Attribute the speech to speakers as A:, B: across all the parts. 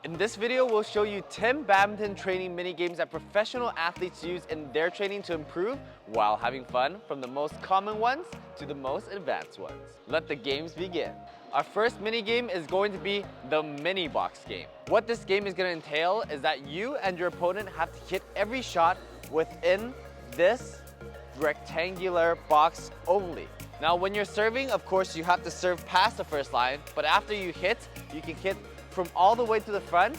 A: In this video, we'll show you 10 badminton training mini games that professional athletes use in their training to improve while having fun, from the most common ones to the most advanced ones. Let the games begin. Our first mini game is going to be the mini box game. What this game is going to entail is that you and your opponent have to hit every shot within this rectangular box only. Now, when you're serving, of course, you have to serve past the first line, but after you hit, you can hit from all the way to the front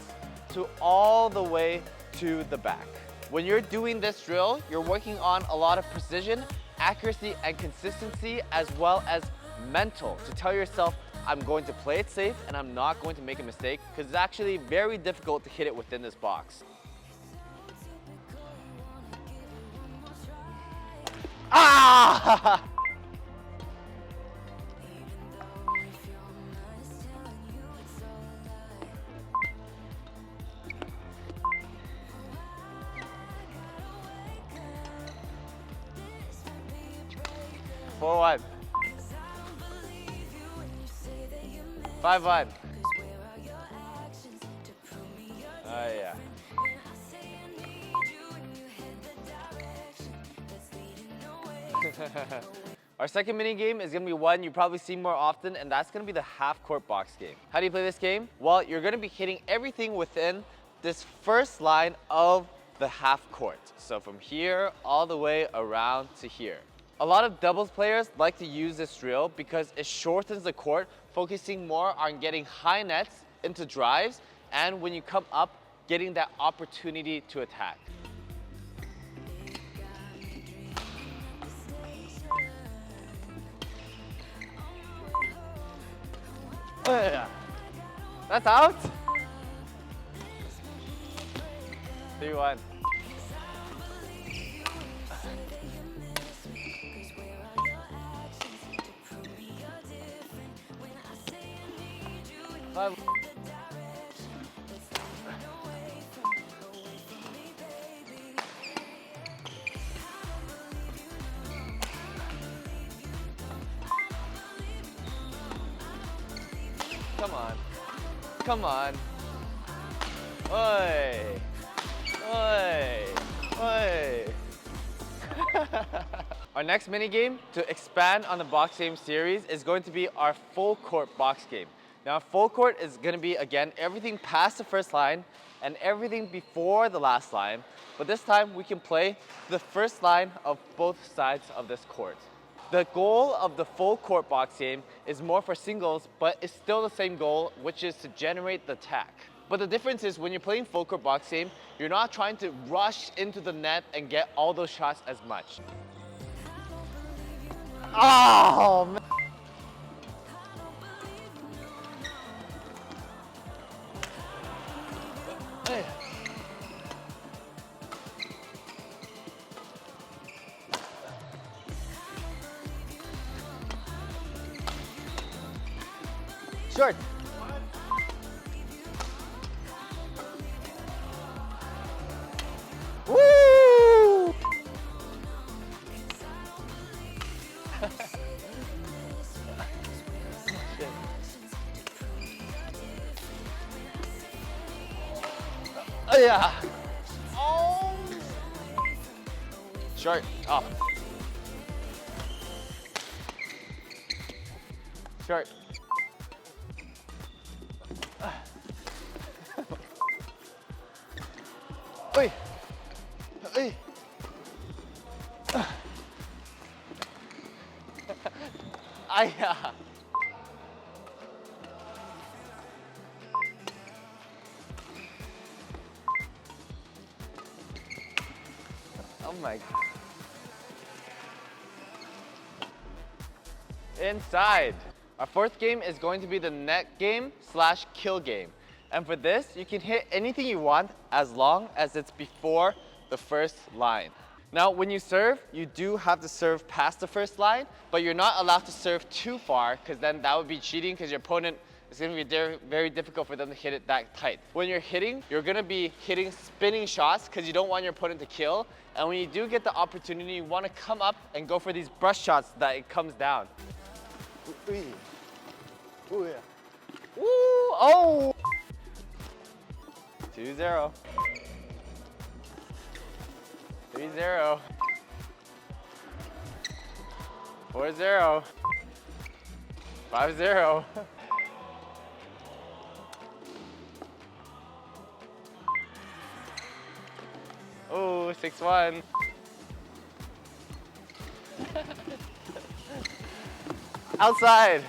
A: to all the way to the back. When you're doing this drill, you're working on a lot of precision, accuracy, and consistency, as well as mental, to tell yourself, I'm going to play it safe and I'm not going to make a mistake, because it's actually very difficult to hit it within this box. Ah! Four one. 5-1. Oh yeah. Our second mini game is going to be one you probably see more often, and that's going to be the half-court box game. How do you play this game? Well, you're going to be hitting everything within this first line of the half court. So from here all the way around to here. A lot of doubles players like to use this drill because it shortens the court, focusing more on getting high nets into drives, and when you come up, getting that opportunity to attack. That's out. 3-1. Come on. Come on. Oi. Oi. Oi. Our next mini game to expand on the box game series is going to be our full court box game. Now, full court is going to be, again, everything past the first line and everything before the last line. But this time we can play the first line of both sides of this court. The goal of the full court box game is more for singles, but it's still the same goal, which is to generate the attack. But the difference is when you're playing full court box game, you're not trying to rush into the net and get all those shots as much. Oh, man. Short. Woo! Oh yeah. Oh. Short. Off. Short. Oi. Oi. Aya. Oh my God. Inside. Our fourth game is going to be the net game / kill game. And for this, you can hit anything you want as long as it's before the first line. Now, when you serve, you do have to serve past the first line, but you're not allowed to serve too far, because then that would be cheating, because your opponent, it's going to be very difficult for them to hit it that tight. When you're hitting, you're going to be hitting spinning shots, because you don't want your opponent to kill. And when you do get the opportunity, you want to come up and go for these brush shots that it comes down. Ooh, yeah. Ooh, oh! 2-0. 3-0. 4-0. 5-0. Oh, 6-1. Outside.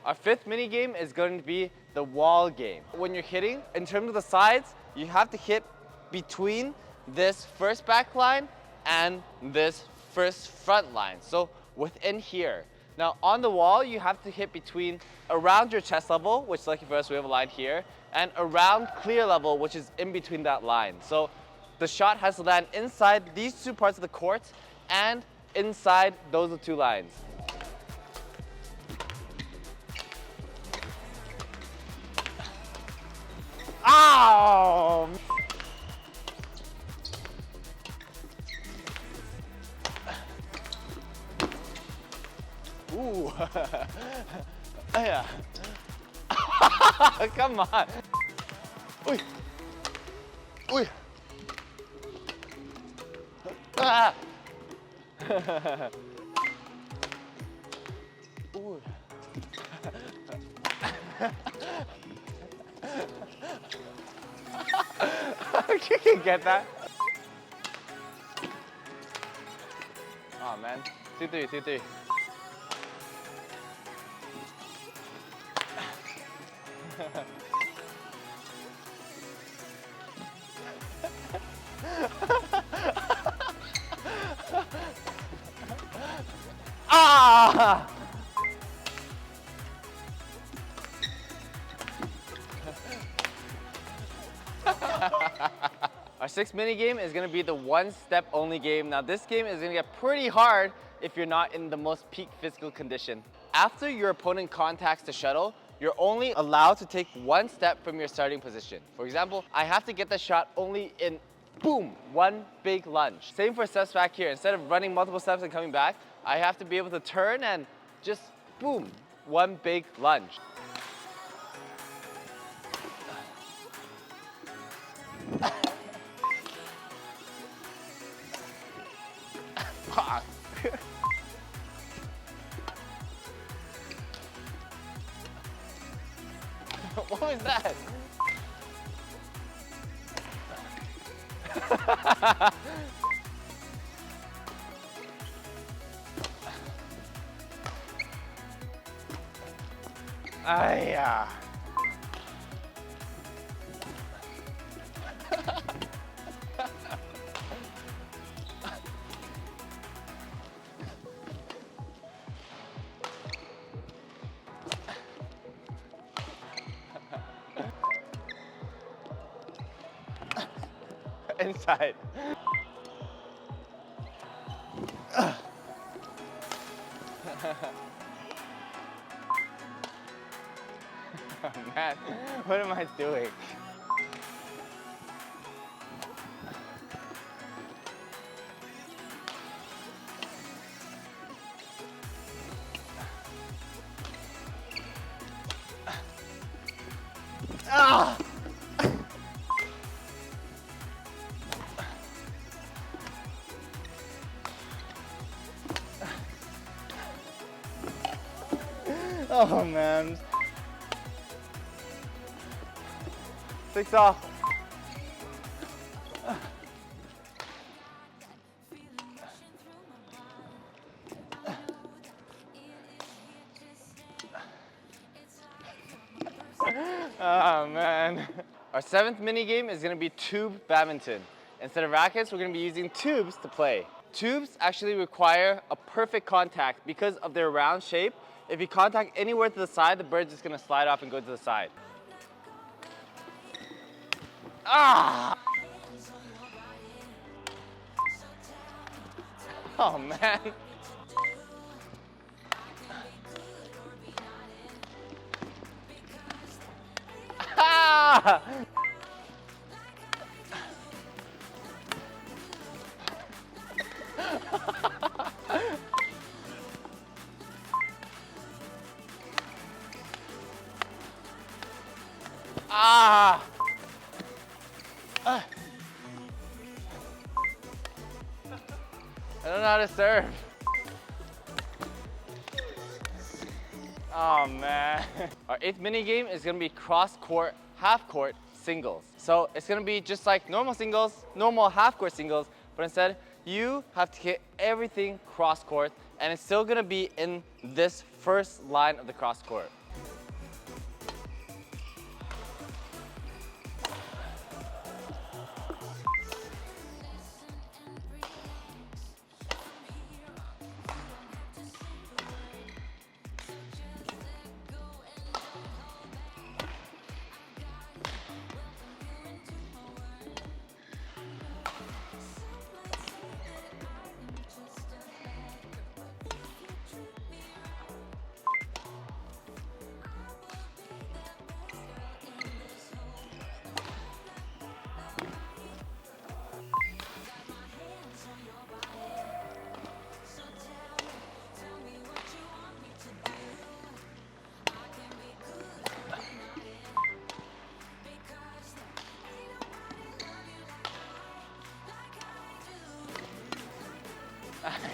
A: Our fifth mini game is going to be the wall game. When you're hitting, in terms of the sides, you have to hit between this first back line and this first front line. So within here. Now on the wall, you have to hit between around your chest level, which lucky for us, we have a line here, and around clear level, which is in between that line. So the shot has to land inside these two parts of the court and inside those two lines. Ow! Ooh. Yeah. Come on. Uy. Uy. Ah. Ooh. You can get that. Oh man. 2-3, 2-3. Ah! Our sixth mini game is going to be the one-step only game. Now this game is going to get pretty hard if you're not in the most peak physical condition. After your opponent contacts the shuttle, you're only allowed to take one step from your starting position. For example, I have to get the shot only in, boom, one big lunge. Same for steps back here. Instead of running multiple steps and coming back, I have to be able to turn and just, boom, one big lunge. What was that? Yeah. Inside. Oh man, what am I doing? Ah! Oh man. 6 off. Oh man. Our seventh mini game is going to be tube badminton. Instead of rackets, we're going to be using tubes to play. Tubes actually require a perfect contact because of their round shape. If you contact anywhere to the side, the bird's just going to slide off and go to the side. Ah! Oh man. Ah! Ah! I don't know how to serve. Oh man. Our 8th mini game is gonna be cross-court, half-court singles. So it's gonna be just like normal singles, normal half-court singles, but instead you have to hit everything cross-court, and it's still gonna be in this first line of the cross-court.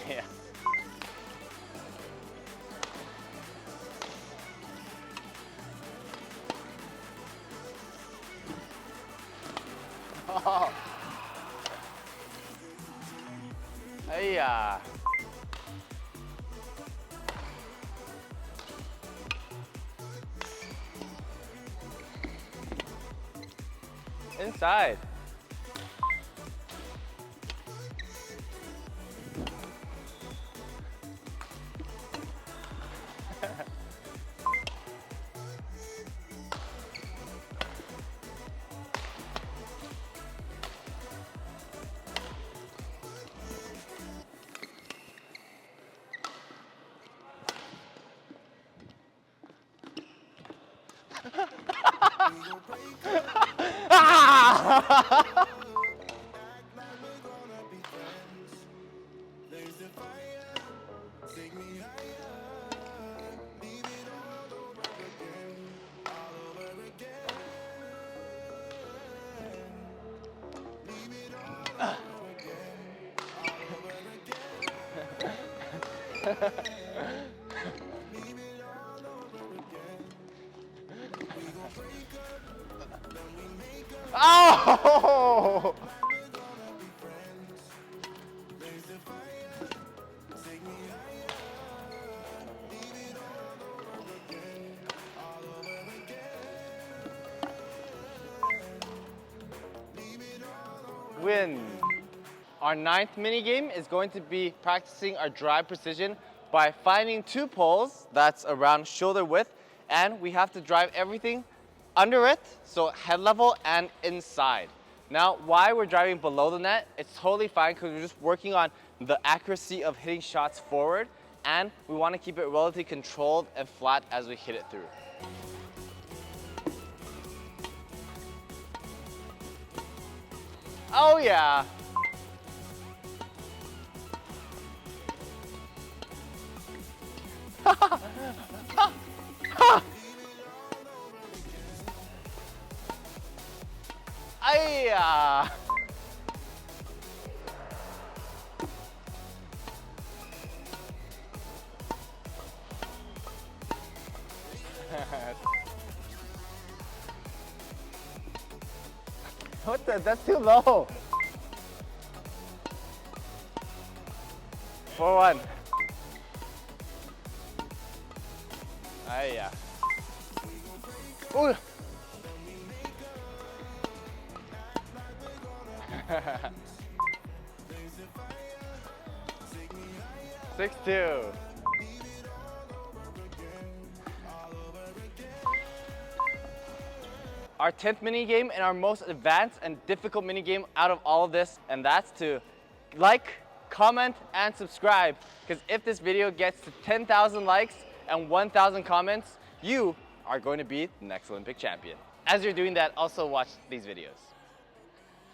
A: Yeah. Oh. Hey-ya. Inside. Oh! Win. Our 9th mini game is going to be practicing our drive precision by finding 2 poles that's around shoulder width, and we have to drive everything under it, so head level and inside. Now, why we're driving below the net, it's totally fine because we're just working on the accuracy of hitting shots forward, and we want to keep it relatively controlled and flat as we hit it through. Oh yeah! Ayya! What the? That's too low. 4-1. Ayya. Ooh. 6-2. Our 10th mini game and our most advanced and difficult mini game out of all of this, and that's to like, comment, and subscribe, because if this video gets to 10,000 likes and 1,000 comments, you are going to be the next Olympic champion. As you're doing that, also watch these videos.